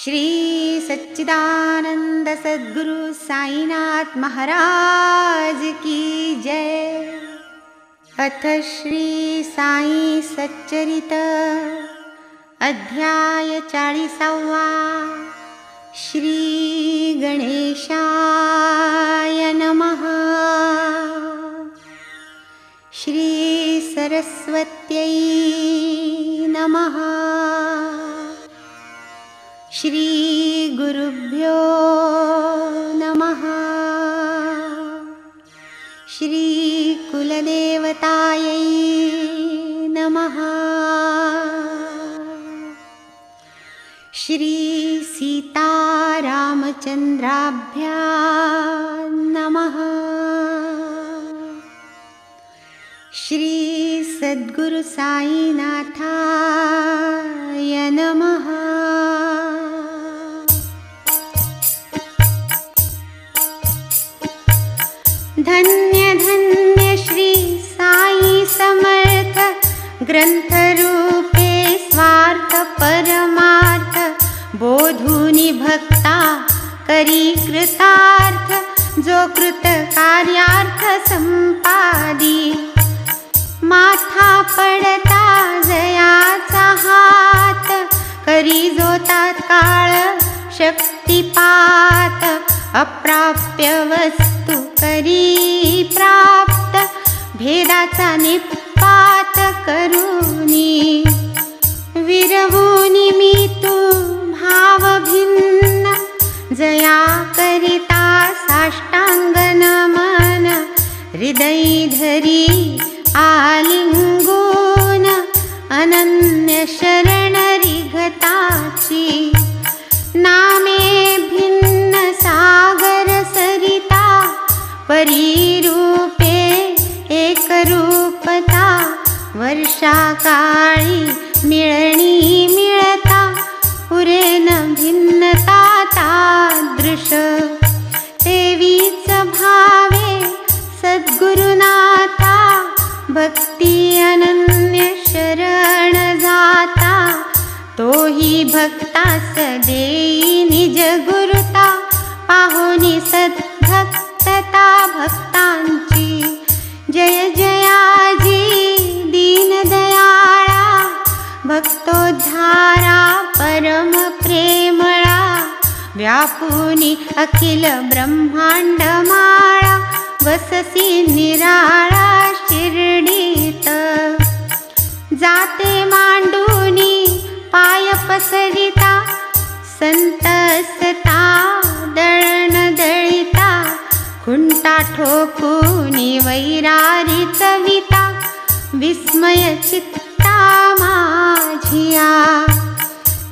श्री सच्चिदानंद सद्गुरु साईनाथ महाराज की जय। अथ श्री साई सच्चरित अध्याय 40वा। श्री गणेशाय नमः। श्री सरस्वत्यै नमः। श्री गुरुभ्यो नमः। श्री कुलदेवतायै नमः। श्री सीतारामचन्द्राभ्यां नमः। श्री सद्गुरु साईनाथाय नमः। धन्य धन्य श्री साई समर्थ ग्रंथरूपे स्वार्थ परमार्थ बोधुनी भक्ता करी कृतार्थ। जो कृत कार्यार्थ संपादी माथा पडता जयाचा हात। करी जो तात्काळ शक्तिपात अप्राप्य वस्तु करी प्राप्त। भेदाचा निपात करूनी विरवूनी मी तू भाव भिन्न। जया करिता साष्टांग नमन हृदय धरी आलिंगून। अनन्य शरण रिघताची नामे भिन्न सागर सरिता। परिरूपे एक रूपता वर्षा काळी मिळणी मिळता। पुरेन भिन्नता तादृश तेवीच भावे सद्गुरुनाथा। भक्ती अनन्य शरण जाता तोही भक्तास देई निज गुरुता। पाहुनी सद्भक्तता भक्तांची जय जयाजी दीनदयाळा। भक्तोद्धारा परम प्रेमळा व्यापुनी अखिल ब्रह्मांड माळा। वससी निराळा शिर्डीत जाते मांडूनी पाय पसरिता। संत असता दळण दळिता खुंटा ठोकूनी वैरारी चविता। विस्मय चित्ता माझिया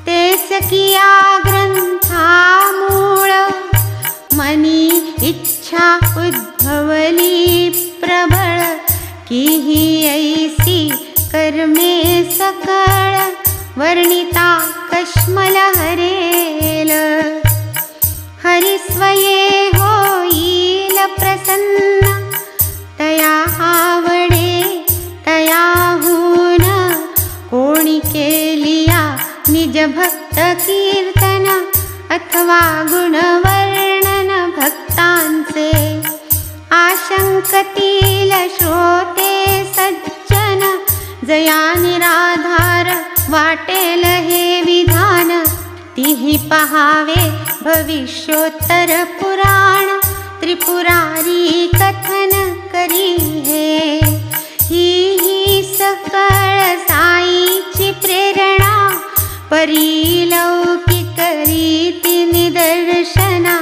तेच किया ग्रंथामूळ। मनी इच्छा उद्भवली प्रबळ की ही ऐसी कर्मे सकळ। वर्णिता कश्मल हरेल हरिस्वये होईल प्रसन्न। तया आवडे तयाहून कोणी केलिया निज भक्त कीर्तन। अथवा गुणवर्णन भक्तांचे आशंकतील श्रोते सज्जन। जया निराधार वाटेल हे विधान तिही पहावे भविष्योत्तर पुराण। त्रिपुरारी कथन करी हे ही सकळ साईची प्रेरणा। परिलौकिक रीती निदर्शना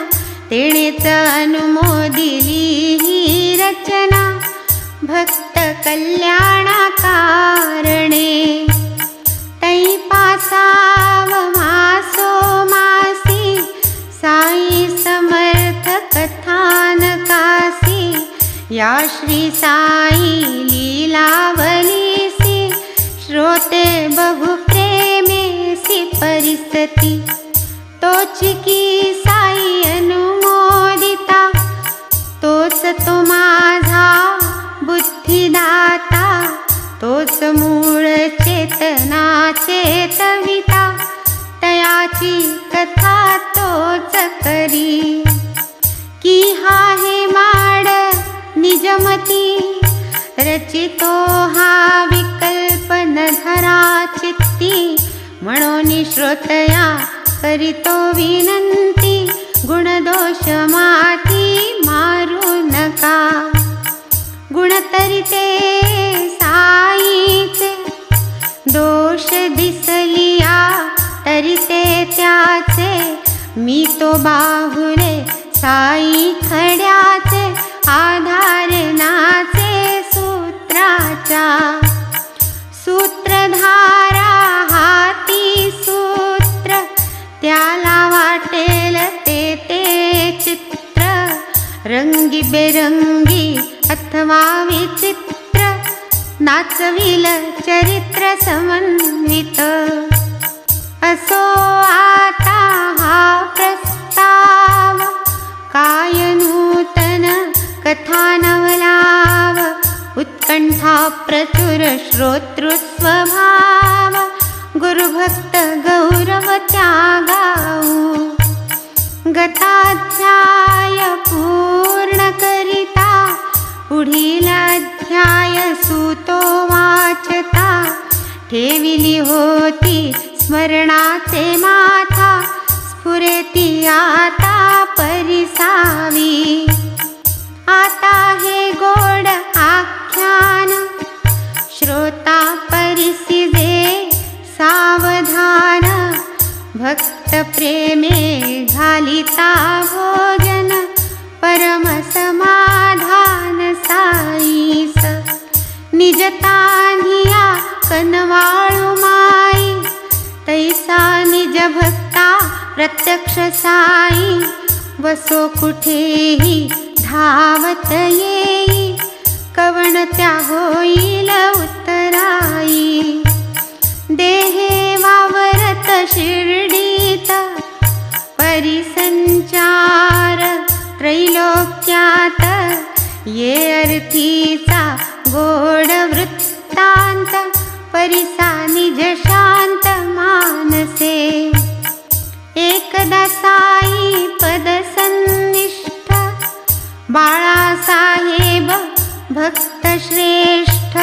तेणेच अनुमोदिली ही रचना। भक्त कल्याणा कारणे तै पासाव मासो मासी। साई समर्थ कथानकासी या श्री साई लीलावलीसी। श्रोते बहु प्रेमेसी परिसती तोची की साई अनुमोदिता। तोच तो माझा बुद्धिदाता तोच मूळ चेतना चेतविता। तयाची कथा तोच करी. की हा हे माड निजमती रचितो हा विकल्प न धरा चित्ती. म्हणून श्रोतया करितो विनंती गुणदोष माथी मारू नका. गुण तरी ते साईचे दोष दिसलिया तरी ते त्याचे. मी तो बाहुले साई खड्याचे आधारे नाचे सूत्राचा. सूत्रधारा हाती सूत्र त्याला वाटेल ते चित्र. रंगीबेरंगी अथवा विचित्र नाचविल चरित्र समन्वित. असो आता हा प्रस्ताव काय नूतन कथा नवलाव. उत्कंठा प्रचुर श्रोतृस्वभाव गुरुभक्त गौरव त्यागाऊ. गताध्याय पूर्ण करिता पुढील अध्याय सूतो वाचता. ठेविली होती स्मरणाचे माथा स्फुरेती आता परिसावी. आता हे गोड आख्यान श्रोता परिसिजे सावधान. भक्त प्रेमे घालिता भोजन परम समाधान साईस. निजतानिया कनवाळू माई तैसा निज भक्ता प्रत्यक्ष साई. वसो कुठेही धावत येई कवण त्या होईल उत्तराई. देहे वावरत शिर्डीत परिसंचार त्रैलोक्यात. ये अर्थीचा गोड वृत्तांत परिसा निज शांत मानसे. एकदा साई पद सन्निष्ठ बाळासाहेब भक्त श्रेष्ठ.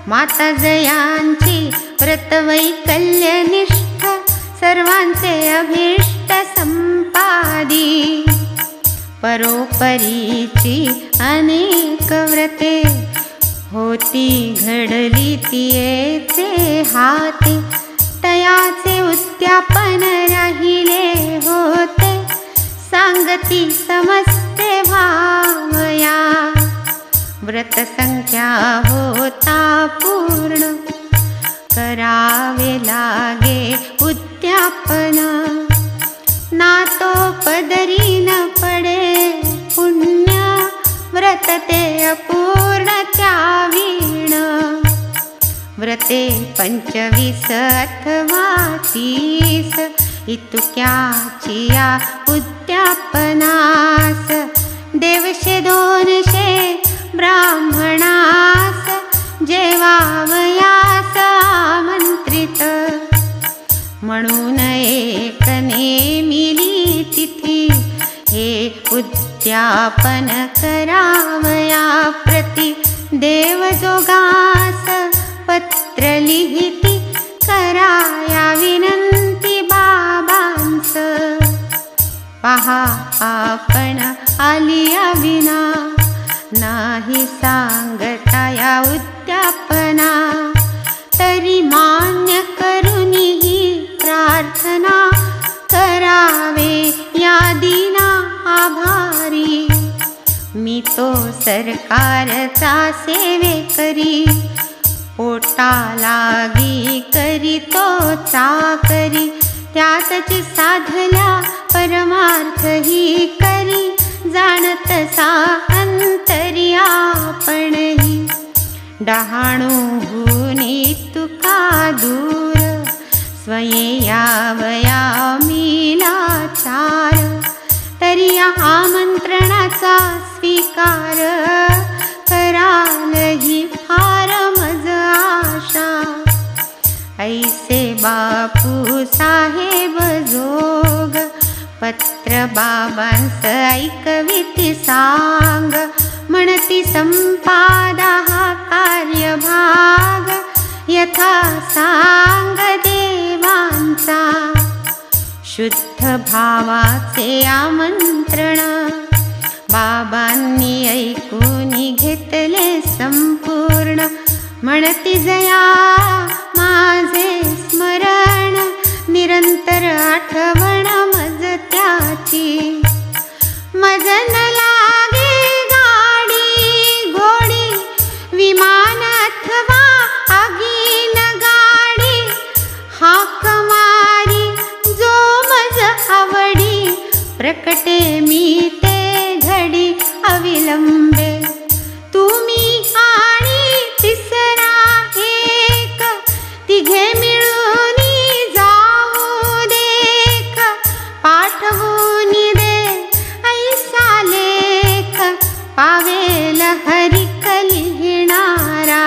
माता जयांची व्रतवैकल्यनिष्ठ सर्वांचे अभीष्ट संपादी. परोपरीची अनेक व्रते होती घडली तियेचे हाते. तयाचे उद्यापन राहिले होते सांगती समस्ते भावया. व्रत संख्या होता पूर्ण करावे लागे उद्यापन. ना तो पदरी न पडे पुण्य व्रत ते अपूर्ण त्या वीण. व्रते 25 अथवा 30 इतुक्याचिया उद्यापनास. 150-200 ब्राह्मणास जेवावयास आमंत्रित. म्हणून एक नेमिली तिथी हे उद्यापन करावया प्रति. देवजोगास पत्र लिहिती कराया विनंती बाबांस. पहा आपण आलिया विना नाही सांगता या उद्यापना. तरी मान्य करूनी ही प्रार्थना करावे या दीना आभारी. मी तो सरकारचा सेवेकरी पोटा लागी करीतो चाकरी. त्यातच साधल्या परमार्थ ही करी जाणत सा अंतरी आपणही. डहाणूहुनी तुका दूर स्वये यावया मीलाचार. तरी या आमंत्रणाचा स्वीकार कराल ही फार मज आशा. ऐसे बापू साहेब जोग. पत्र बाबांस ऐकविती सांग. म्हणती संपादा हा कार्यभाग. यथा सांग देवांचा शुद्ध भावाचे आमंत्रण. बाबांनी ऐकून घेतले संपूर्ण. म्हणती जया माझे स्मरण. निरंतर आठवण मज त्याची. मज न लागे गाडी घोडी विमान अथवा आगीन गाडी. हाक मारी जो मज आवडी. प्रकटे मी ते घडी अविलंबे. तुम्ही आणि तिसरा एक तिघे मिळून जाऊ देख. पाठवून दे ऐसा लेख. पावेल हरिक लिहिणारा.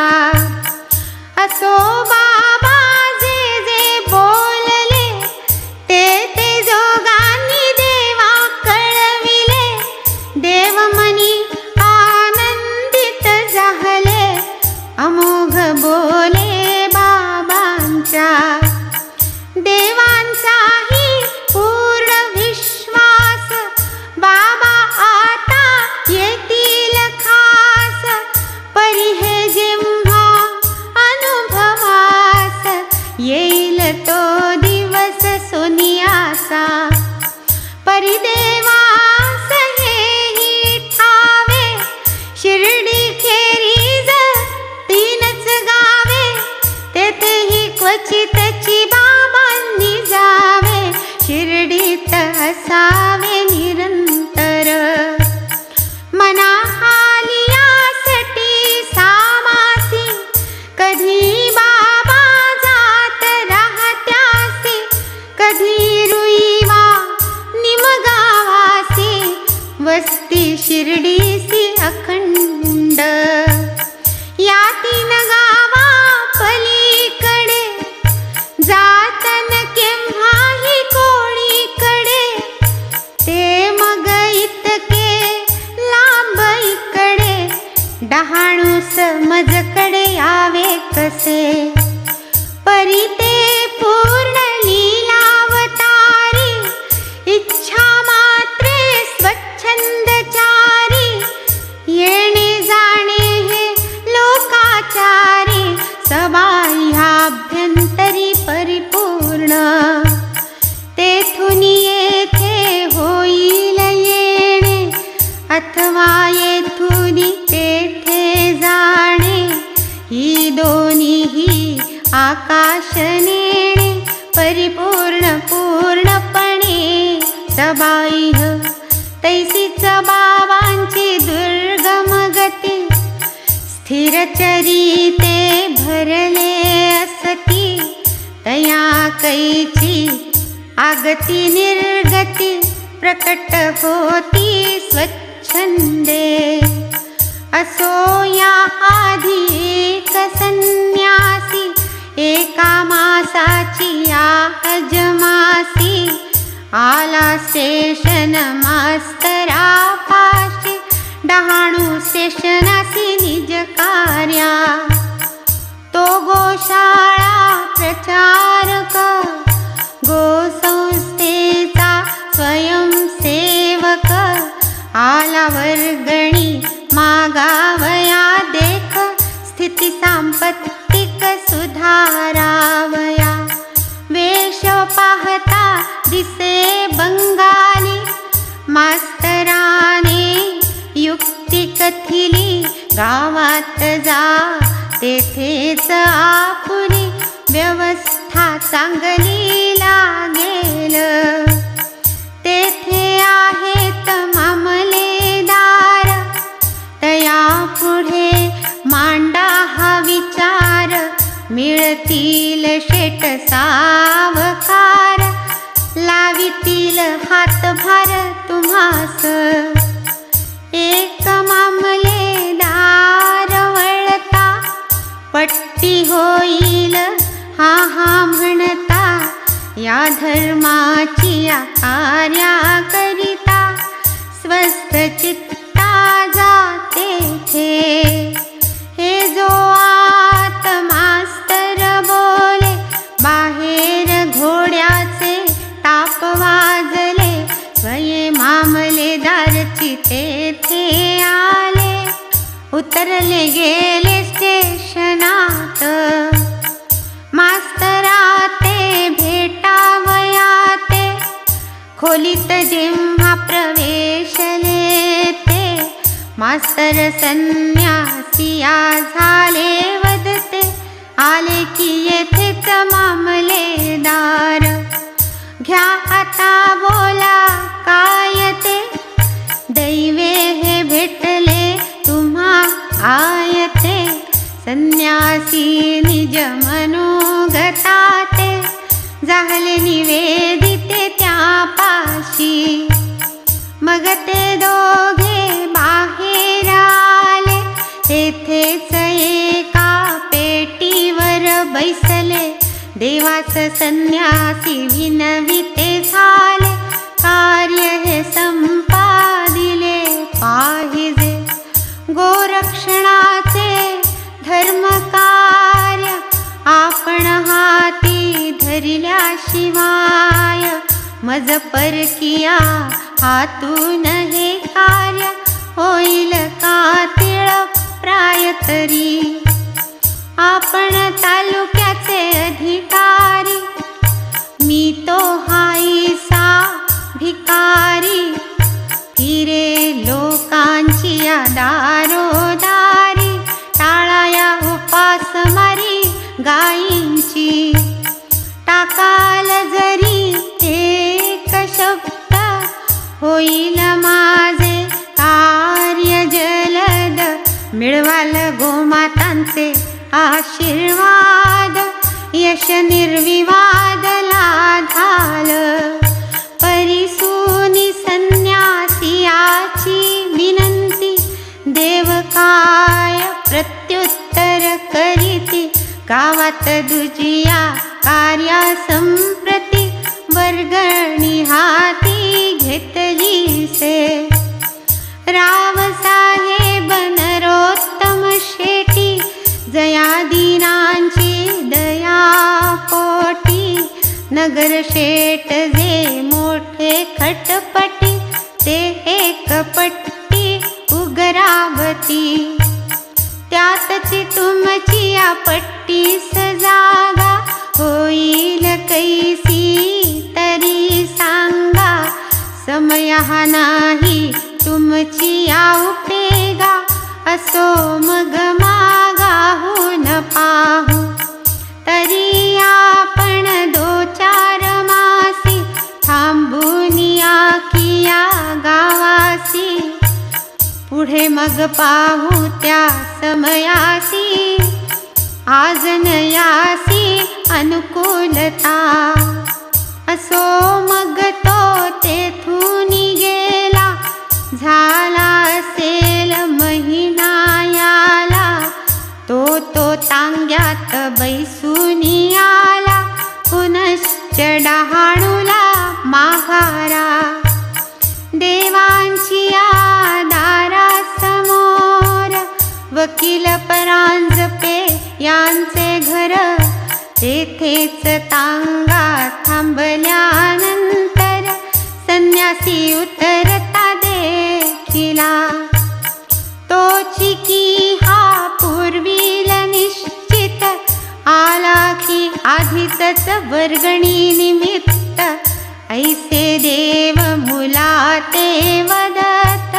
असो बाबा जे जे बोलले ते ते जोगांनी देवा कळविले. देवमनी आनंदित झाले. अमोघ बोले बाबांच्या. देवांचाही पूर्ण विश्वास. बाबा आता येतील खास. परी हे जेव्हा अनुभवास येईल तो दिवस सोनियासा. परिदेवास हेही ठावे. शिर्डी खेरीज तीनच गावे. तेथेही क्वचितची बाबांनी जावे. शिर्डीत असावे निरंतर. मना हालियासाठी सामासी. कधी बाबा जात राहत्यासी. कधी रुईवा निमगावासी. वस्ती शिर्डीसी अखंड. या तीन गावा पलीकडे जातन केव्हाही कोळीकडे. ते मग इतके लांब इकडे. डहाणूस मजकडे यावे कसे. परी ते पूर्ण लीलावतारी. इच्छा मात्रे स्वच्छंदचारी. येणे जाणे हे लोकाचारी. सबाह्याभ्यंतरी परिपूर्ण. तेथून येथे होईल येणे. अथवा येथून तेथे जाणे. ही दोन्हीही आकाश नेणे. परिपूर्ण पूर्णपणे सबाह्य. तैसीच बाबांची दुर्गम गती. स्थिरचरिते भरले असती. तया कैची आगती निर्गती. प्रकट होती स्वच्छंदे. असो या आधी एक संन्यासी. एका मासाची या अजमासी. आला स्टेशन मास्तरापाशी. डहाणू स्टेशनासी निज कार्या. तो गोशाळा प्रचारक. गोसंस्थेचा स्वयंसेवक. आला वर्गणी मागावया देख. स्थिती सांपत्तिक सुधारावया. वेश पाहता दिसे बंगाली. मास्तराने युक्ती कथिली. गावात जा तेथेच आपुली. व्यवस्था चांगली लागेल. तेथे आहेत मामलेदार. तया पुढे मांडा हा विचार. मिळतील शेट सावकार. लावितील हातभार तुम्हास. एक मामलेदार वळता. पट्टी होईल हा हा म्हणता, या धर्माची या कार्या करिता स्वस्थ चित्ता जाते थे। हे जो आत मास्तर बोले, बाहेर घोड्याचे ताप वाजले, स्वये मामलेदारची तेथे आले, उतरले गेले स्टेशनात, मास्तरा ते भेटावयाते, खोलीत जेव्हा प्रवेशले ते, मास्तर संन्यासिया झाले वदते, आले की येथेच मामलेदार, घ्या आता बोला काय ते, दैवे हे भेटले तुम्हा आयते, संन्यासी निज मनोगताते, झाले निवेदिते त्यापाशी, मग ते दोघे बाहेर आले, तेथेच एका पेटीवर बैसले, देवास संन्यासी विनविते झाले, कार्य हे संपादिले पाहिजे, गोरक्षणाचे धर्म कार्य आपण हाती धरिल्याशिवाय, मज परकिया हातून हे कार्य होईल का तिळ प्राय तरी, आपण तालुक्याचे अधिकारी, मी तो हायसा भिकारी, फिरे लोकांची या दारोदारी, टाळाया उपासमारी गायींची, टाकाल जरी एक शब्द, होईल माझे कार्य जलद, मिळवाल गोमातांचे आशीर्वाद, यश निर्विवाद लाधाल, परिसूनी संन्यासियाची विनंती, देव काय प्रत्युत्तर करीती, गावात दुजिया कार्या संप्रती, वर्गणी हाती घेतली से, रावसाहेब नरोत्तम शेटी, जयादीनांची दया पोटी, नगर शेट जे मोठे खटपटी, ते एक पट्टी उगरावती, त्यातची तुमची या पट्टीस जागा, होईल कैसी तरी सांगा, समय हा नाही तुमची या उपेगा, असो मग मागाहून पाहू, तरी आपण 2-4 मासी, थांबून या किया गावासी, पुढे मग पाहू त्या समयासी, आज नयासी अनुकूलता, असो मग तो तेथून गेला, झाला असेल महिना याला, तो तांग्यात बैसून आला, पुनश्च डहाणूला माघारा, देवांची या दारासमोर, वकील परांजपे यांचे घर, तेथेच तांगा थांबल्यानंतर, संन्यासी उतरता देखिला, तोची की हा पूर्वील निश्चित, आला की आधीच वर्गणी निमित्त, ऐसे देव मुलाते वदत,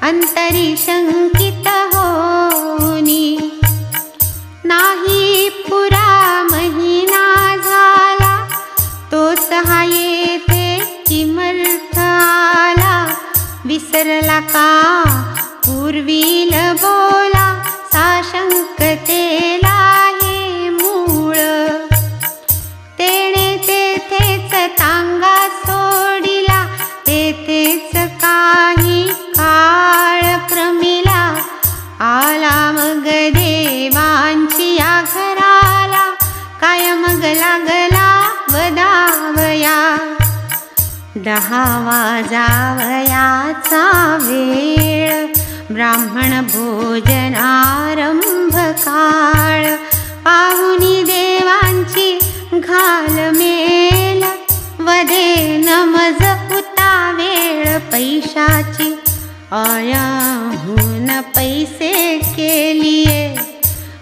अंतरी शंकित होनी, नाही पुरा महिना झाला, तो सहा येथे किमर्थ आला, विसरला का पूर्वील बोला, साशंकतेला हे मूळ, तेणे तेथेच तांगा सोडिला, तेथेच काही काळ क्रमिला, आला मग देवांची या घराला, काय मग 10 वाजावयाचा वेळ, ब्राह्मण भोजनारंभ काळ, पाहुणी देवांची घालमेल, वदे नमज उतावेळ पैशाची, आयाहून पैसे केलिए,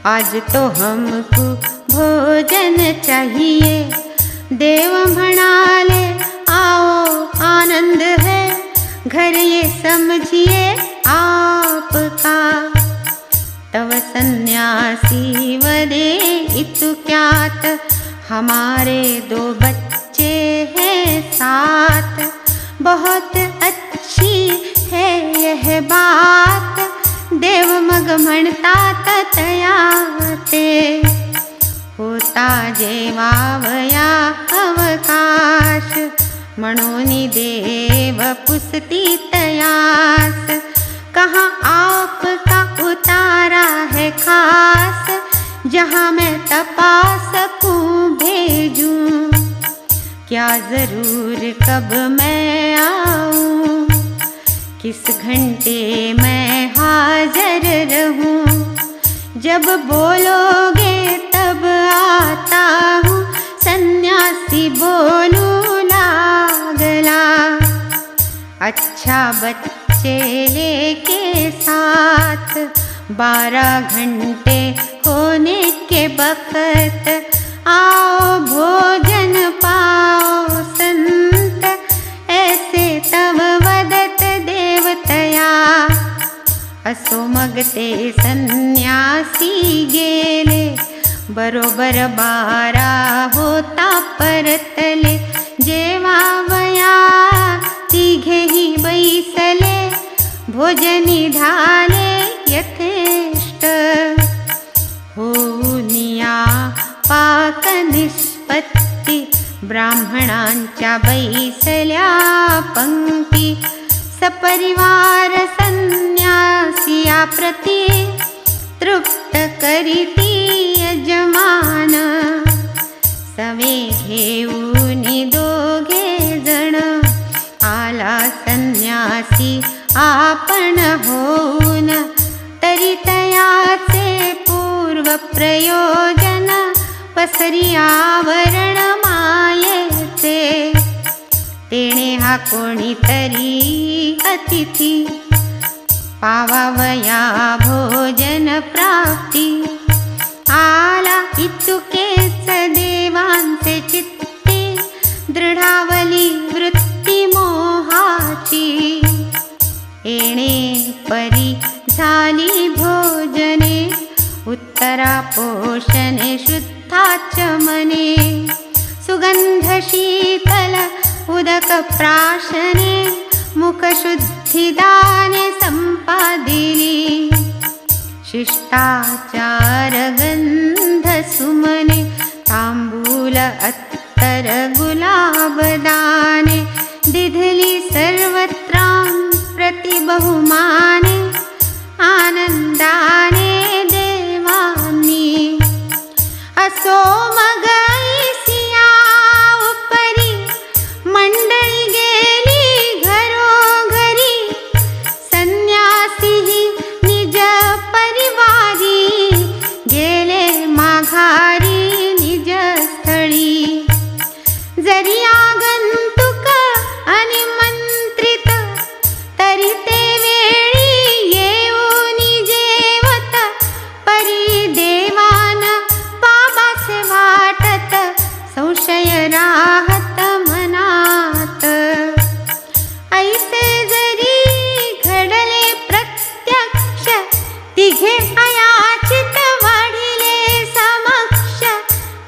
आज तो हमको भोजन चाहिए। देव म्हणाले आओ आनंद है, घर ये समझिए आपका। तव सन्यासी वदे इतुक्यात, हमारे 2 बच्चे हैं साथ, बहुत अच्छी है यह बात। देव मग म्हणतात तया ते, होता जेवावया अवकाश, म्हणून देव पुसती तयास। कहाँ आपका उतारा है खास, जहाँ मैं तपा सकूं भेजूं, क्या जरूर कब मैं आऊं, किस घंटे मैं हाजिर रहूं। जब बोलोगे तब आता हूँ, सन्यासी बोलू लागला। अच्छा बच्चे लेके साथ, 12 घंटे होने के बखत, आओ भोजन पाओ संत, ऐसे तव वदत देवतया। असो मग ते संन्यासी गेले, बरोबर 12 होता परतले। जेवावया तिघेही बैसले, भोजनी झाले यथेष्ट, होऊनिया पाक निष्पत्ती, ब्राह्मणांच्या बैसल्या पंक्ती। सपरिवार संन्यासिया प्रती, तृप्त करीती यजमान। सवे घेऊनी 2घे जण, आला संन्यासी आपण होऊन, तरी तयाचे पूर्व प्रयोजन, पसरी आवरण मायेचे। तेणे हा कोणीतरी अतिथी, पावावया भोजन प्राप्ती। आला इतुकेच देवांचे चित्ती, दृढावली वृत्ती मोहाची। येणे परी झाली भोजने, उत्तरा पोषणे शुद्धाचमने। सुगंध शीतल उदक प्राशने, मुखशुद्धिदाने संपादिली। शिष्टाचार गंध सुमने, तांबूल अत्तर गुलाबदाने। दिधली सर्वत्रां प्रति बहुमाने, आनंदाने देवानी। असो मग ऐसिया उपरी, मंडळी गेली घरोघरी। संन्यासी निज परिवारी, गेले माघारी निज स्थळी। जरी आगंतुक अनिमंत्रित, तरी ते वेळी येऊनी जेवत। परी देवान बाबासे वाटत, संशय राहत मनात। ऐसे जरी घडले प्रत्यक्ष, तिघे अयाचित वाढिले समक्ष।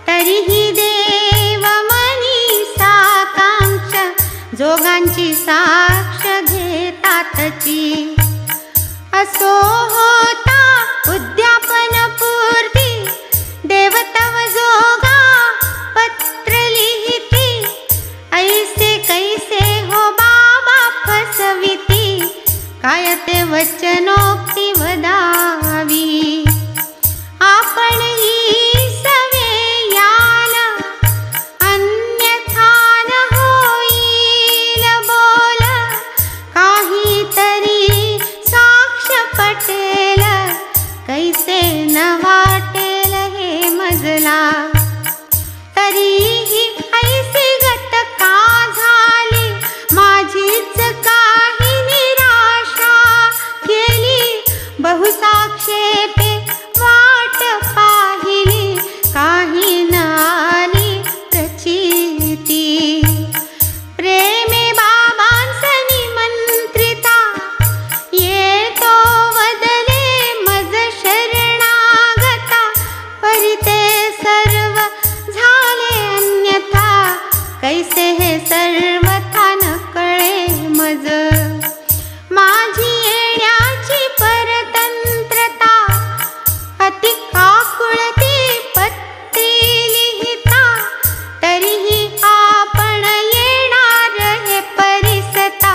तरीही देव मनी साकांक्ष, जोगांची साक्ष घेतातची। असो होता उद्यापन पूर्ती, देवतव जोगा पत्र लिहिती। ऐसे कैसे हो बाबा फसविती, काय ते वचनोक्ती वदावी। आपण ही सवे याल, अन्यथा न होईल कैसे हे सर्वथा न कळे मज। माझी येण्याची परतंत्रता अति काकुळती पत्री लिहिता, तरीही आपण येणार हे परिसता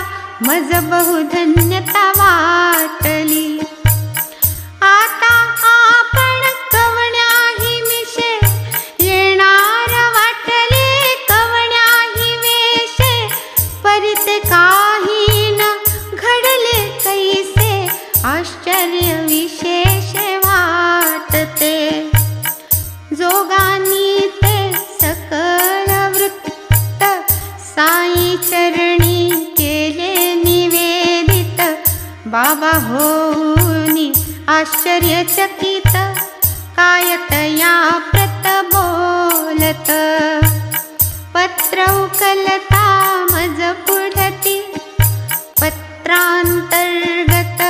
मज बहुधन्यता वाटली। आता आपण कवण्याही मिशे येणार वाटले कवण्याही वेशे, परिते काही न घडले कैसे आश्चर्य विशेष वाटते। जोगानी ते सकल वृत्त साई चरणी केले निवेदित, बाबा होऊनी आश्चर्यचकित कायतया प्रत बोलत। पत्र उकलता मज पुढती पत्रांतर्गत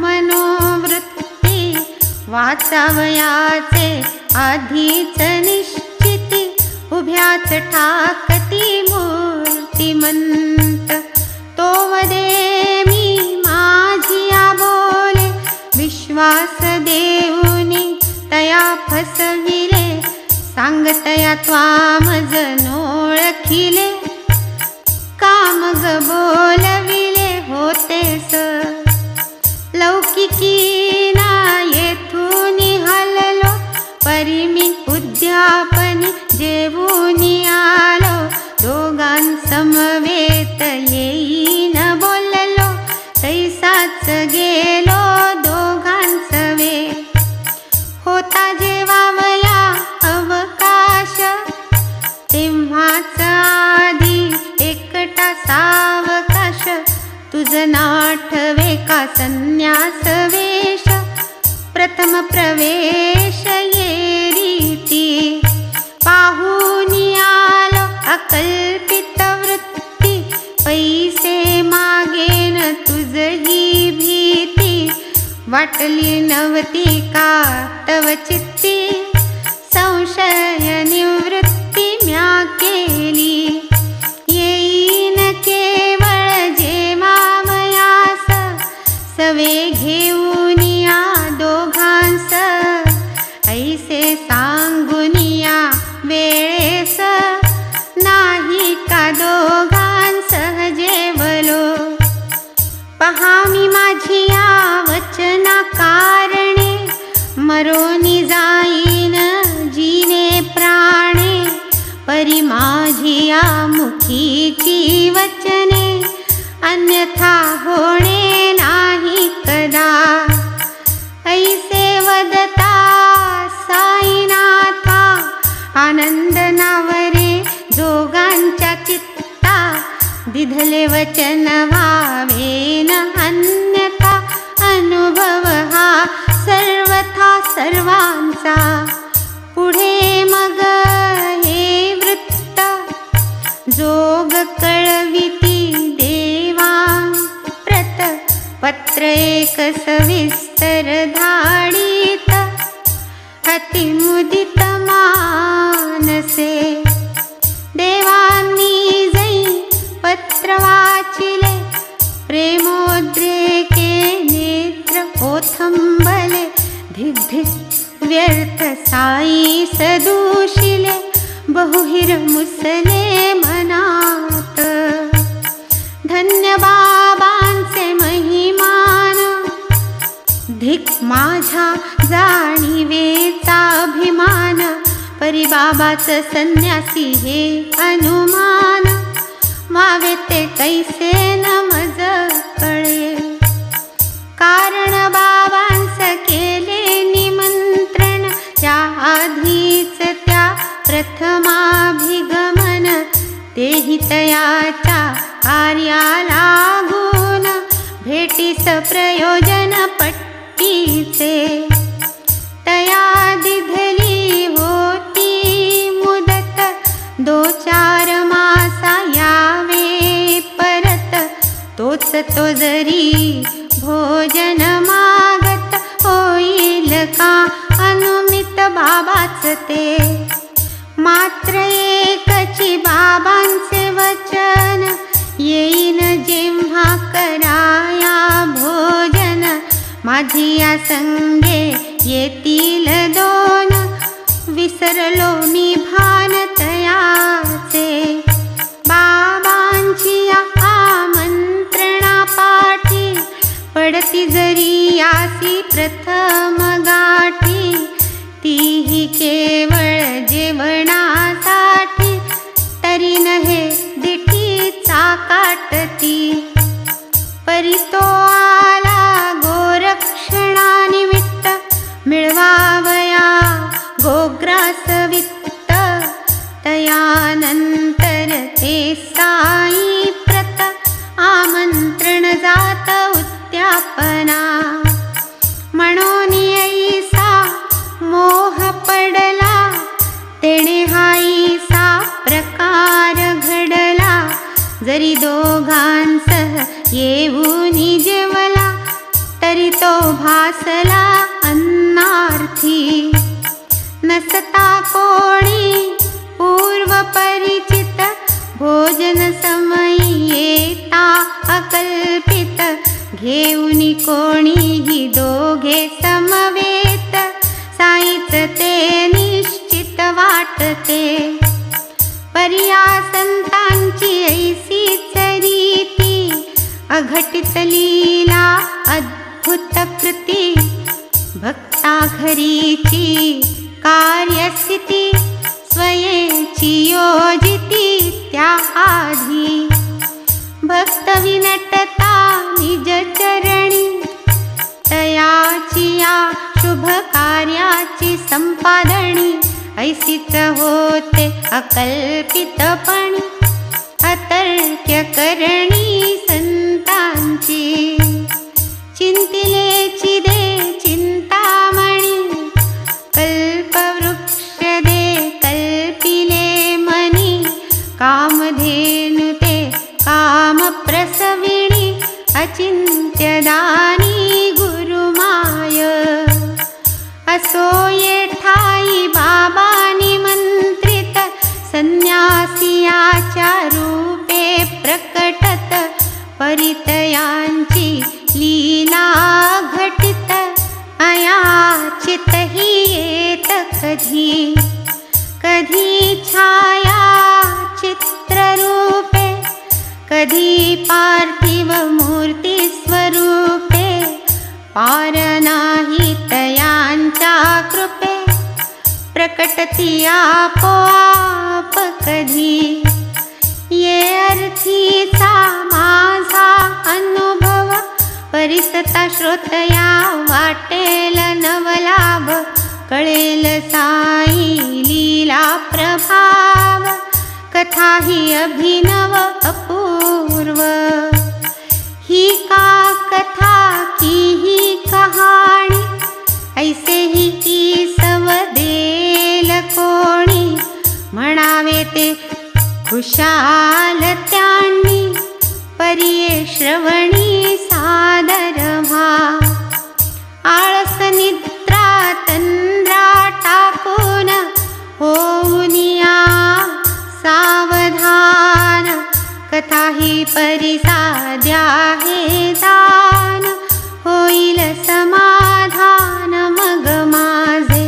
मनोवृत्ती, वाचावयाचे आधीच निश्चिती उभ्याच ठाकती मूर्तिमंत। तो वदे मी माझिया बोले विश्वास देऊनी तया फसविले, सांगतया त्वामज नोळखिले कामग बोलविले होतेस। लौकिकी ना येथूनी हललो, परिमी उद्यापनी जेवूनी आलो, दोघांसमवेत येईन बोललो, तैसाच गेलो दोघांसवे। होता जेवावया अवकाश, तेव्हाच आधी एकटा सावकाश, तुझ नाठवे का संन्यास वेश, प्रथम प्रवेश ये रीती। पाहूनी आलो अकल्पित वृत्ती, पैसे मागेन तुझही भीती, वाटली नवती का तव चित्ती, संशय निवृत्ती म्या केली। येईन केवळ जेवावयास, सवे घेऊनिया दोघांस, ऐसे सांगुनिया वेळेस, नाही का दोघांसह जेवलो। पहा मी माझिया वचना कारणे, मरोनी जाईन जीने प्राणे, परी माझिया मुखीची वचने, अन्यथा होणे नाही कदा। ऐसे वदता साईनाथा, आनंद नावरे दोघांच्या चित्ता, दिधले वचन व्हावेन अन्यथा, अनुभव हा सर्वथा सर्वांचा। पुढे मग हे वृत्त जोग कळविती देवा प्रत, पत्र एक सविस्तर धाडित, अतिमुदित मानसे। देवांनी जै पत्र वाचिले, प्रेमोद्रेके नेत्र ओथंबले, धिक धिक व्यर्थ साई सदूशिले, बहुहिर मुसले मनात। धन्य बाबांचे महिमान, धिक माझ्या जाणीवेचा अभिमान, परी बाबाचं संन्यासी हे अनुमान, व्हावे ते कैसे न मज कळे। कारण बाबांस केले निमंत्रण, त्या आधीच त्या प्रथमाभिगमन, तेही तयाच्या कार्या लागून, भेटीस प्रयोजन पट्टीचे। तया दिधली होती मुदत, 2-4 मासा यावे परत, तोच तो जरी भोजन मागत, होईल का अनुमित बाबाच ते। मात्र एकची बाबांचे माझ्या संगे येतील दोन, विसरलो मी भान तयाचे. बाबांची आमंत्रणा पाठी, पडती जरी यासी प्रथम गाठी. तीही केवळ जेवणासाठी, तरी नहे दिठीचा काटती. परी तो आला गोरक्षणानिमित्त, मिळवावया गोग्रास वित्त. तयानंतर ते साई प्रत, आमंत्रण जात उद्यापना. म्हणून ऐसा मोह पडला, तेणे हाईसा प्रकार घडला. जरी दोघांसह येऊनी जेवला, तरी तो भासला अन्नार्थी. नसता कोणी पूर्व परिचित, भोजन समयी येता अकल्पित. घेऊनी कोणीही दोघे समवेत, साईच ते निश्चित वाटते. पर्या संतांची ऐसीच रीती, अघटित लीला अद्भुत कृती. भक्ता घरीची कार्यस्थिती, स्वयेची योजिती त्या आधी. भक्त विनटता निज चरणी, तयाची या शुभ कार्याची संपादणी. ऐसीच होते अकल्पितपणी, अतर्क्य करणी संतांची. चिंतिलेची दे चिंतामणी, कल्पवृक्ष दे कल्पिले मनी. कामधेनु ते कामप्रसविणी, अचिंत्यदानी गुरुमाय. असो येठाई बाबा निमंत्रित, संन्यासियाच्या रूपे प्रकटत. परितयांची लीला घटित, अयाचित ही येत कधी. कधी छाया चित्ररूपे, कधी पार्थिव मूर्ती स्वरूपे. पार नाही तयांच्या कृपे, प्रकटती आपोआप कधी. ये अर्थीचा माझा अनुभव, परिसता श्रोतया वाटेल नवलाभ. कळेल साई लीला प्रभाव, कथा ही अभिनव अपूर्व. ही का कथा की ही कहाणी, ऐसे ही की सवदेल कोणी. म्हणावे ते खुशाल त्यांनी, परिये श्रवणी सादर व्हा. आळस निद्रा तंद्रा टाकून, होऊनिया सावधान. कथा ही परिसाद्या हे दान, होईल समाधान मग माझे.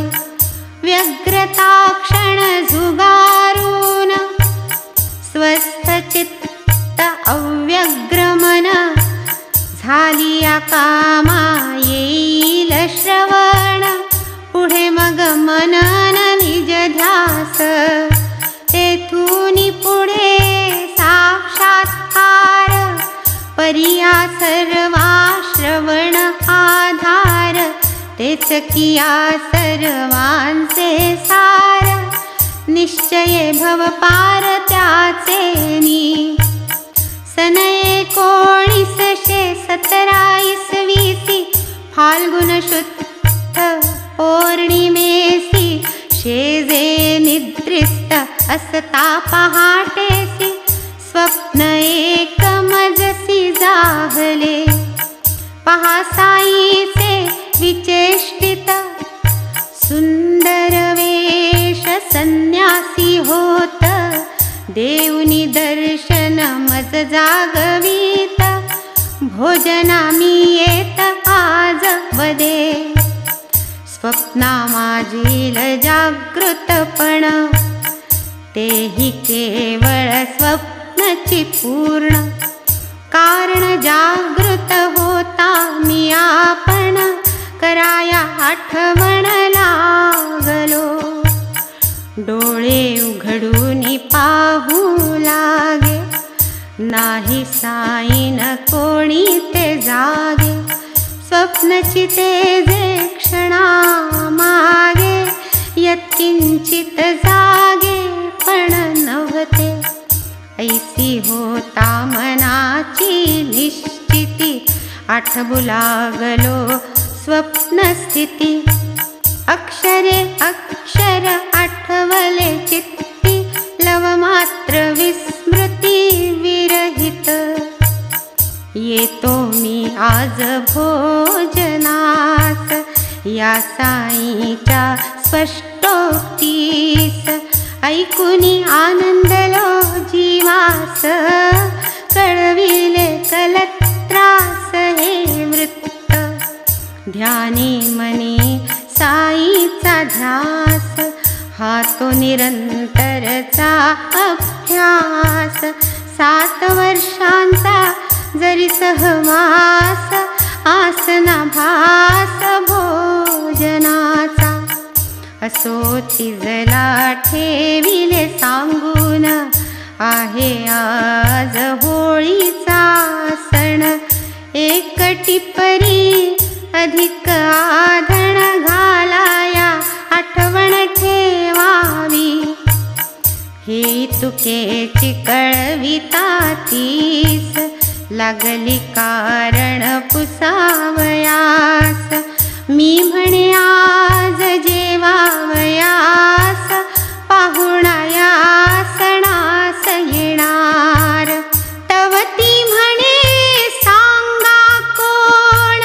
व्यग्रता क्षण झुगारून, स्वस्थ चित्त अव्यग्रमन. झाली या कामा येईल श्रवण, पुढे मग मनन निज ध्यास. तेथूनी पुढे साक्षात्कार, परिया सर्वा श्रवण आधार. तेच किया सर्वांचे सार, निश्चये भव पार त्याचेनी. सन 1917 फाल्गुन शुद्ध पौर्णिमेसी. शेजे निद्रिस्त असता पहाटेसी, स्वप्न एकमजसी जाहले. पहा साईचे विचेष्टित, सुंदर वेश संन्यासी होत. देऊनी दर्शन मज जागवीत, भोजना मी येत आज तत्वदे स्वप्ना माझील जागृतपण तेही केवळ स्वप्नची पूर्ण कारण जागृत होता मी आपण कराया आठवण लागलो डोळे उघडून पाहू लागे नाही साईन कोणी ते जागे स्वप्नची ते जे क्षणा मागे यत्किंचित जागे पण नव्हते ऐसी होता मनाची निश्चिती आठवू लागलो स्वप्नस्थिती अक्षरे अक्षर आठवले चित्ती लव मात्र विस्मृती विरहित येतो मी आज भोजनास या साईच्या स्पष्टोक्तीस ऐकुनी आनंदलो जीवास कळविले कलत्रास हे वृत्त ध्यानी मनी साईचा ध्यास हा तो निरंतरचा अभ्यास 7 वर्षांचा जरी सहवास आसना भास भोजनाचा असो तिजला ठेविले सांगून आहे आज होळीचा सण एक टिपरी अधिक आधण घालाया आठवण ठेवावी हे तुकेची कळविता तीस लागली कारण पुसावयास मी म्हणे आज जेवावयास पाहुणा सणास येणार तव ती म्हणे सांगा कोण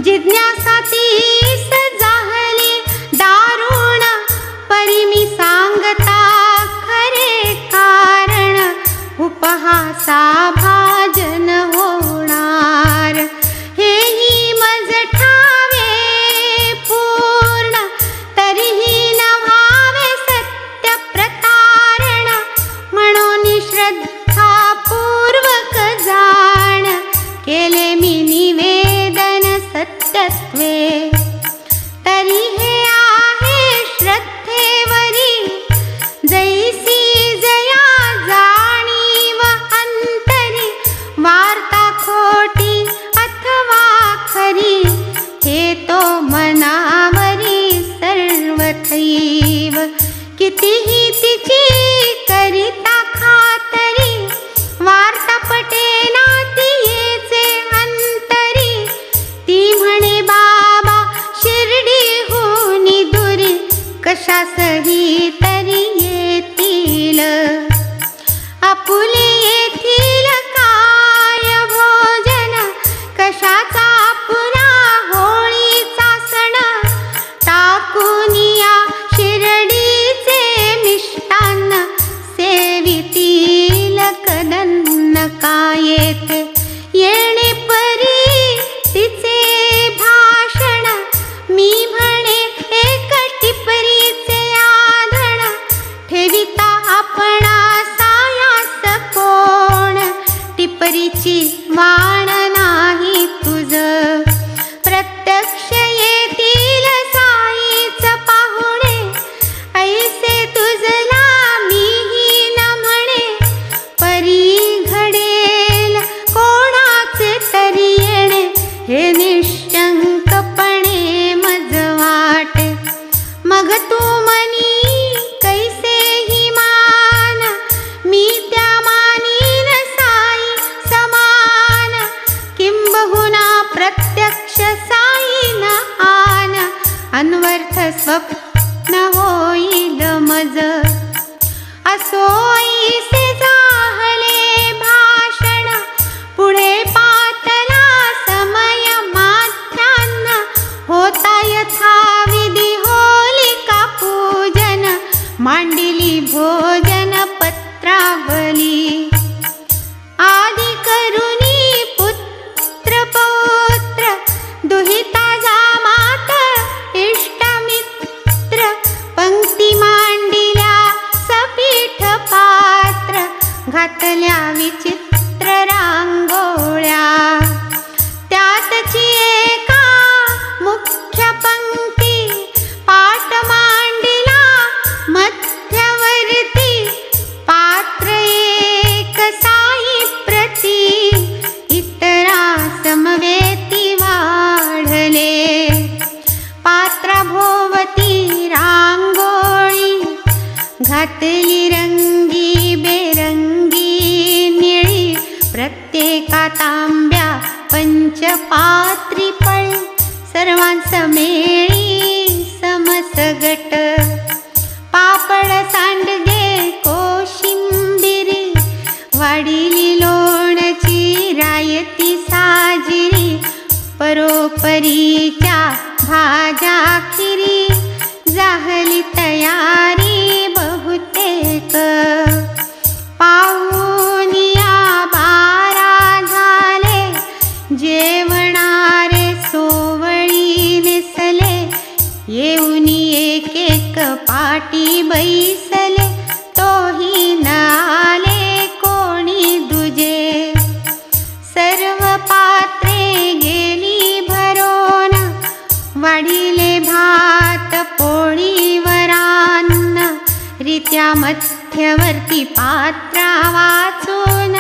जिज्ञासा तीस जाहली दारुण परी मी सांगता खरे कारण उपहासा भाजन होणार हेही मज ठावे पूर्ण तरीही न व्हावे सत्य प्रतारण म्हणून श्रद्धा पूर्वक जाण केले मी निवेदन सत्यत्वे तरी हे आहे श्रद्धेवरी जैसी जया जाणीव अंतरी वार्ता खोटी अथवा खरी हे तो मनावरी सर्वथैव कितीही तिची करिता खातरी वार्ता पटेना ती येचे अंतरी ती म्हणे बाबा शिर्डीहूनी दुरी कशासही तरी येतील आपुले येथील काय भोजन कशाचा पुरा होळीचा सण टाकूनिया शिर्डीचे मिष्टान्न सेवितील कदन्न काय येथे येणे परी तिचे भाषण मी म्हणे एक टिपरीचे आधण ठेविता आपणा सायास कोण टिपरीची वाण नाही तुझ प्रत्यक्ष येतील साईच पाहुणे ऐसे तुझला मीही न म्हणे परी घडेल कोणाचे तरी येणे हे निश्चंकपणे मज वाटे मग तू मनी कैसेही मान मी त्या मानीन साई समान त्यातल्या विचित्र रांगोळ्या, त्यातची एका मुख्य पंक्ती पाठ मांडिला मध्यवर्ती, पात्र एक साई प्रती, इतरा समवेती वाढले. पात्राभोवती रांगोळी घातली रंगी बेरंगी निळी, प्रत्येका तांब्या पंचपात्री पळी, सर्वांसमेळी समसगट. पापड सांडगे कोशिंबिरी, वाढिली लोणची रायती साजिरी, परोपरीच्या भाज्या खिरी, झाली तयारी बहुतेक. पाहुनिया 12 झाले, जेवणारे सोवळी नेसले, येऊन एक एक पाटी बैसले, तोही न आले कोणी दुजे. सर्व पात्रे गेली भरोन, वाढिले भात पोळी वरान्न, रित्या मध्यवर्ती पात्रा वाचून,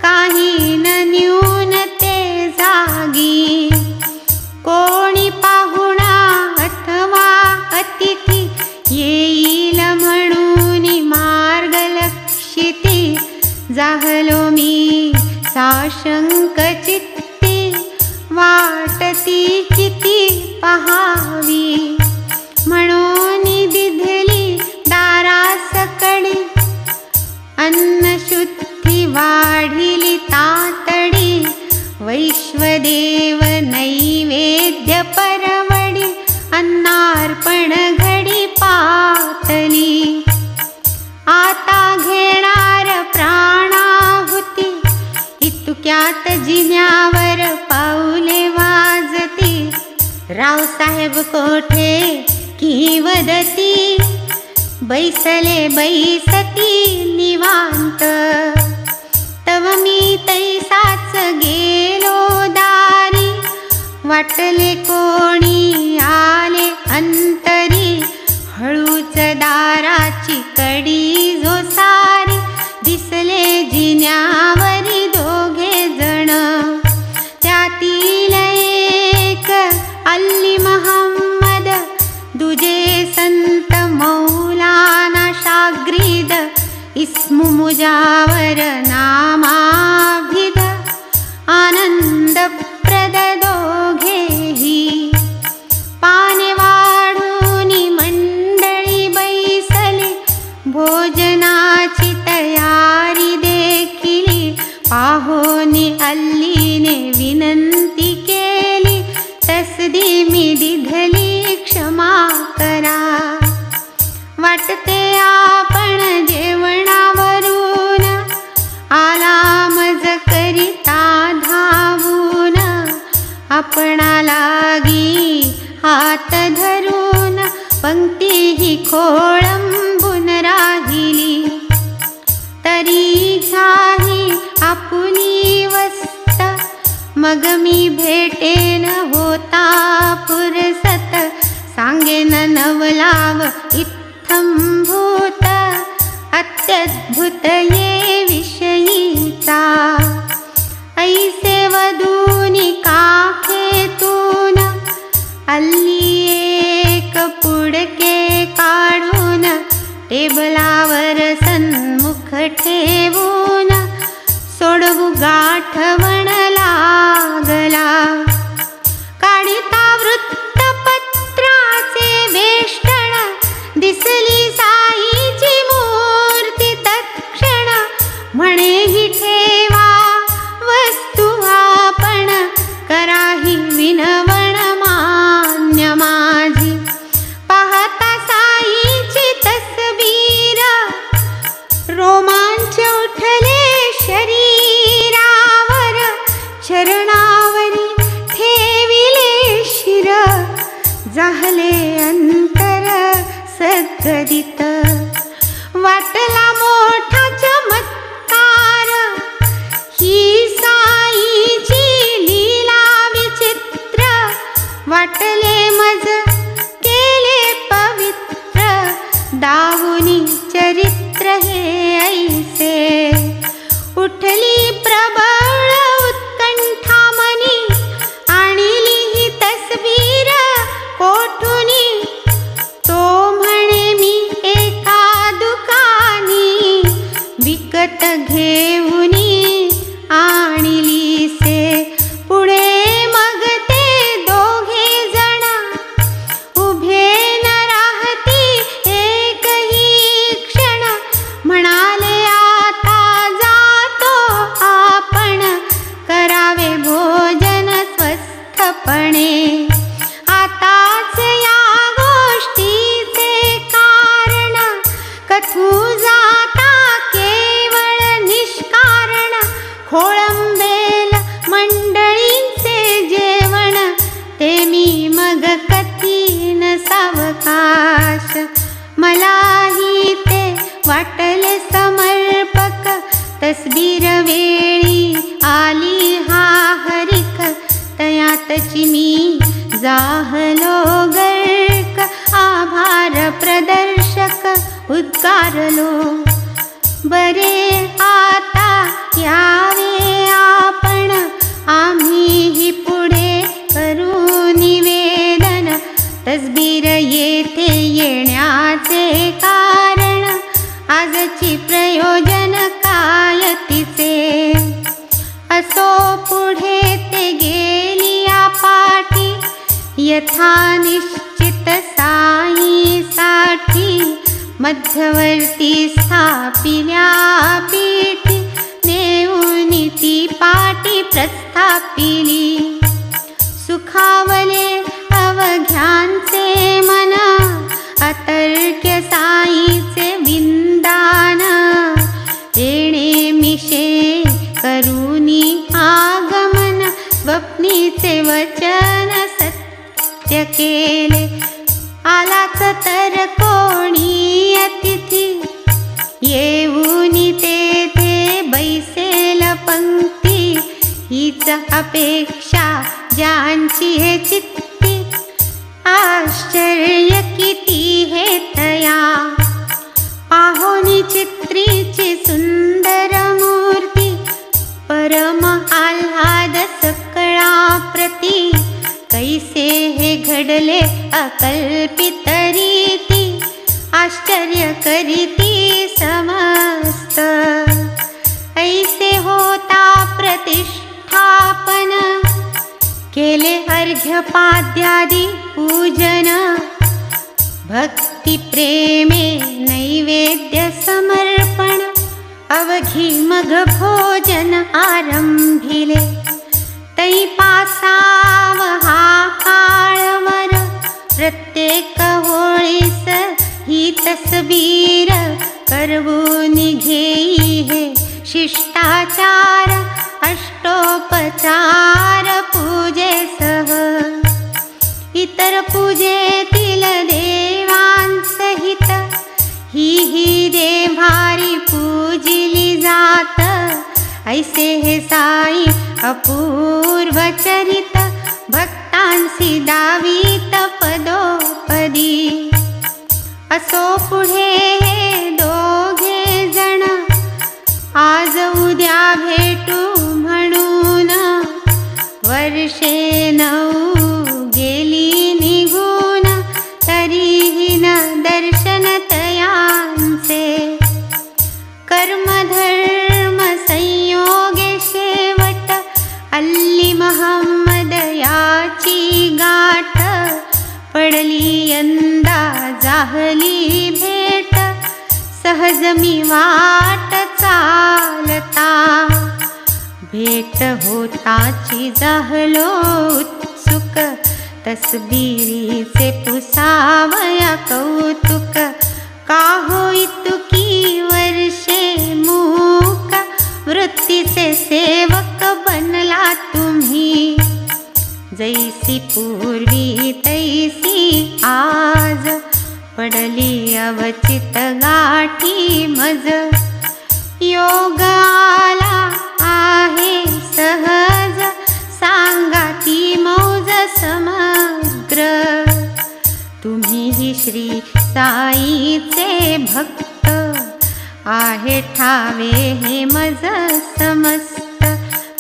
काही न न्यून ते जागी. कोणी पाहुणा अथवा अतिथी, येईल म्हणून मार्गलक्षिती, जाहलो मी साशंक चित्ती, वाटती किती पहावी. म्हणून दिधली दारासकडी, अन्नशुद्धी वाढिली तातडी, वैश्वदेव नैवेद्य परवडी, अन्नार्पण घडी पातली. आता घेणार प्राणाहुती, इतक्यात जिन्यावर पाऊले वाजती, रावसाहेब कोठे की वदती, बैसले बैसती निवांत. तव मी तैसाच गेलो दारी, वाटले कोणी आले अंतरी, हळूच दाराची कडी जो सारी, दिसले जिन्यावरी दोघे जण. त्यातील एक अल्ली महम्मद, दुजे संत मौलाना शाग्रीद, इस्मु मुजावर नामाभिध, आनंदप्रद दोघेही. पाने वाढूनी मंडळी बैसली, भोजनाची तयारी देखिली, पाहोनी अल्लीने विनंती केली, तसदी मी दिधली क्षमा करा. वाटते आपण जेवणावरून, आला मज करिता धावून, आपणा लागी हात धरून, पंक्ती ही खोळंबून राहिली. तरी घ्याही आपुली वस्त, मग मी भेटेन होता फुरसत, सांगेन नवलाव इत्थंभूत, अत्यद्भुत ये विषयीचा. ऐसे वधूनी काखेतून, अल्ली एक पुडके काढून, टेबलावर सन्मुख ठेवून, सोडवू गाठवण लागला. काढिता वृत्तपत्राचे वेष्टण, दिसली साईची मूर्ती तत्क्षण, म्हणे ही ठेवा वस्तू आपण, कराही विनवण मान्य माझी. पाहता साईची तसबीर, रोमांच उठले शरीरावर, चरणावरी ठेविले शिर, जाहले अंतर सद्गदित. वाटला मोठा चमत्कार घेऊनी आणिलीसे पुढे. मग ते दोघे जण उभे न राहती एकही क्षण. म्हणाले आता जातो आपण, करावे भोजन स्वस्थपणे. आताच या गोष्टीचे कारण कथू जाता केवळ निष्कारण. खोळंबेल मंडळींचे जेवण, ते मी मग कथीन सावकाश. मलाही ते वाटले समर्पक, तसबीर वेळी आली हा हरिक. तयातची मी जाहलो गर्क, आभार प्रदर्शक उद्गारलो. बरे आता यावे आपण, आम्हीही पुढे करू निवेदन. तसबीर येथे येण्याचे कारण, आजची प्रयोजन काय तिचे. असो पुढे ते गेली पाठी, यथा निश्चित साईसाठी. मध्यवर्ती स्थापिल्या पीठी, नेऊनी ती पाठी प्रस्थापिली. सुखावले अवघ्यांचे मन, अतर्क्य साईचे विंदान. येणे मिशे करूनी आगमन, स्वप्नीचे वचन सत्य केले. आलाच तर कोणी अतिथी, येऊनी तेथे बैसेल पंक्ती. हीच अपेक्षा ज्यांची हे चित्ती, आश्चर्य किती हे तया. पाहोनी चित्रीची सुंदर मूर्ती, परम आल्हाद सकळा प्रती. कैसे हे घडले अकल्पित रीती, आश्चर्य करीती समस्त. ऐसे होता प्रतिष्ठापन, केले अर्घ्यपाद्यादी पूजन. भक्ती प्रेमे नैवेद्य समर्पण, अवघी मग भोजन आरंभिले. तै पासाव हा काळवर, प्रत्येक होळीस ही तसबीर. करवूनी घेई हे शिष्टाचार, अष्टोपचार पूजेसह. इतर पूजेतील देवांसहित, ही देव्हारी पूजिली जात. ऐसे हे साई अपूर्व चरित, भक्तांसी दावीत पदोपदी. असो पुढे हे दोघे जण, आज उद्या भेटू म्हणून. वर्षे 9 गेली निघून, तरीही न दर्शन तयांचे. कर्मधर्म संयोगे शेवट, अल्ली महम्मद याची गाठ. पडली यंदा जाहली भेट, सहज मी वाट चालता. भेट होताची जाहलो उत्सुक, तसबीरीचे पुसावया कौतुक. का होईतुकी वर्षे मूक, वृत्तीचे सेवक बनला तुम्ही. जैसी पूर्वी तैसी आज, पडली अवचित गाठी मज. योग आला आहे सहज, सांगा ती मौज समग्र. तुम्ही श्री साईचे भक्त, आहे ठावे हे मज समस्त.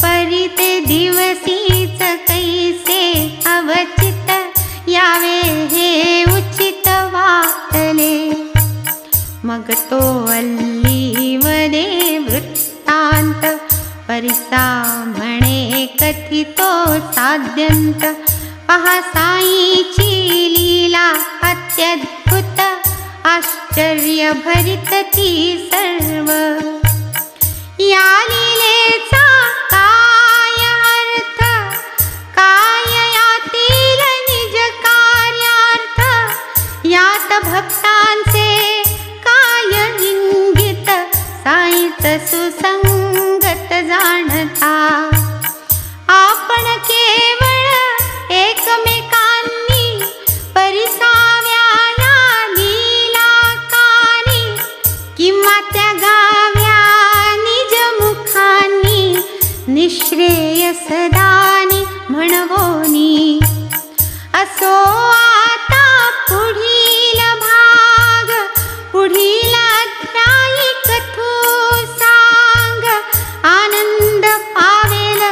परी ते दिवसीच कैसे अवचित, यावे हे उचित वाटले. मग तो अल्ली वदे वृत्ता, शांत, परिसा म्हणे कथितो साध्यंत. पहा साईची लीला अत्यद्भुत, आश्चर्य भरित ती सर्व. या लीलेचा काय अर्थ, काय यातील निज कार्यार्थ. यात भक्तांचे काय इंगित, साईच सुसंगत जाणता. आपण केवळ एकमेकांनी परिसाव्या या लीला कानी, किंवा त्या गाव्या निज मुखांनी निःश्रेयसदानी म्हणवोनी. असो आता पुढील भाग, पुढील अध्यायी कथू सांग. आनंद पावेल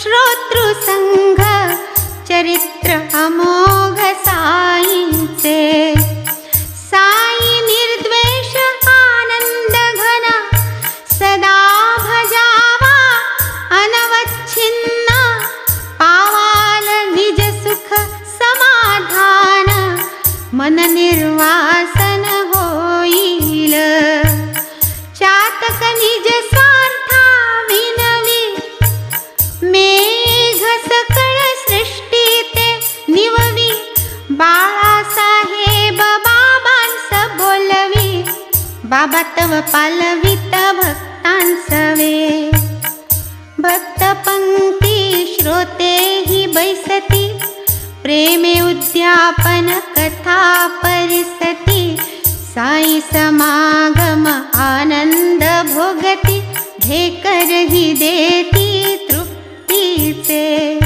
श्रोतृसंघ, चरित्र अमोघ साईचे. साई निर्द्वेष आनंद घन, सदा भजावा अनवच्छिन्न. पावाल निज सुख समाधान, मन निर्वासन होईल. चातक निज स्वार्था विनवी, मेघ सकळ सृष्टी ते निववी. बाळासाहेब बाबांस बोलवी, बाबा तव पालवित भक्तांसवे. भक्त पंक्ती श्रोते ही बैसती, प्रेमे उद्यापन कथा परिसती. साई समागम आनंद भोगती, ढेकर ही देती तृप्तीचे.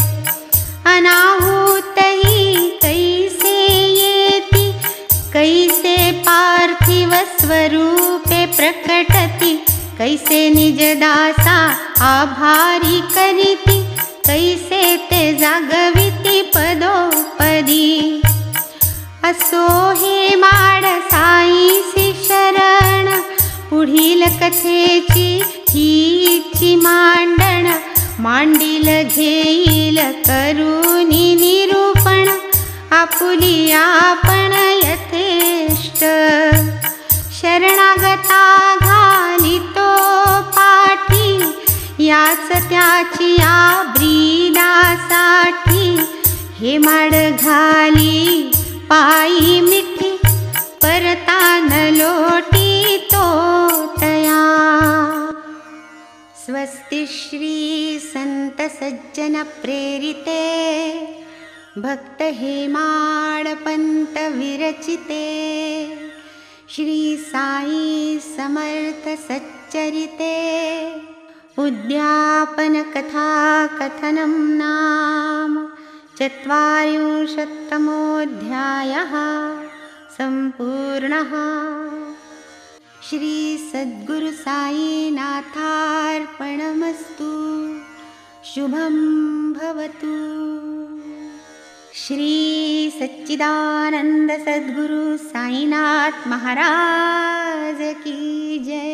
अनाहूत ही कैसे येती, कैसे पार्थिव स्वरूपे प्रकटती. कैसे निजदासा आभारी करीती, कैसे ते जागविती पदोपदी. असो हे माड साईसी शरण, पुढील कथेची हीची मांडण. मांडील घेईल करुनी निरूपण, आपुली आपण यथेष्ट. शरणागता घालितो पाठी, याच त्याची या ब्रीदासाठी. हे माड घाली पायी मिठी, परतान लोटी तो तया. स्वस्ति श्री संत सज्जन प्रेरिते, भक्त हेमाड पंत विरचिते. श्री साई समर्थ सच्चरिते, उद्यापन कथा कथनं नाम ४तमोऽध्यायः सम्पूर्णः. श्री सद्गुरु साईनाथार्पणमस्तु. शुभं भवतु. श्री सच्चिदानंद सद्गुरु साईनाथ महाराज की जय.